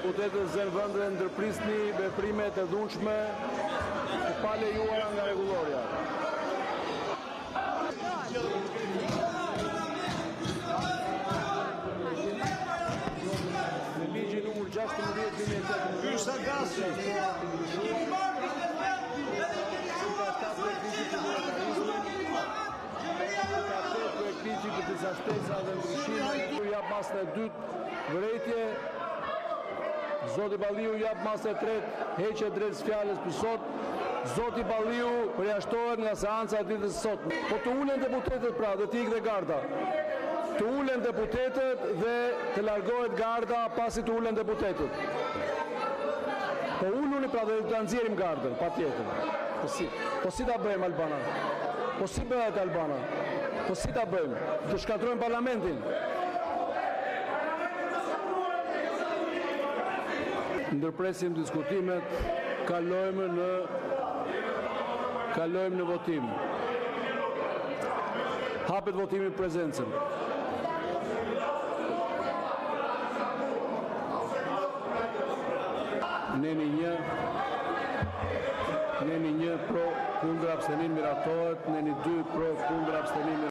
Deputetët zënvëndre ndërprisni veprimet e dhunshme të palejuara nga rregullorja. Në ligjin numër 16/2018 ligji për disa shtesa dhe ndryshime, jap masën e dytë vërejtje, Zoti Balliu jap masën e tretë heqje drejtës fjalës për sot, Zoti Balliu përjashtohet nga seanca e ditës së sotme. Po të ulen deputetët pra dhe të ikë dhe garda. Të ulen deputetët dhe të largohet garda pasi të ulen deputetët. Po uluni pra dhe të nxjerrim gardën, patjetër. Po si ta bëjmë Albana? Po si bëhet Albana? Po si ta bëjmë? Të shkatrojmë parlamentin? Ndërpresim diskutimet, kalojmë në votim. Hapet votimi prezencën. Neni 1 pro, kundër abstenim miratohet, neni 2 pro, kundër abstenim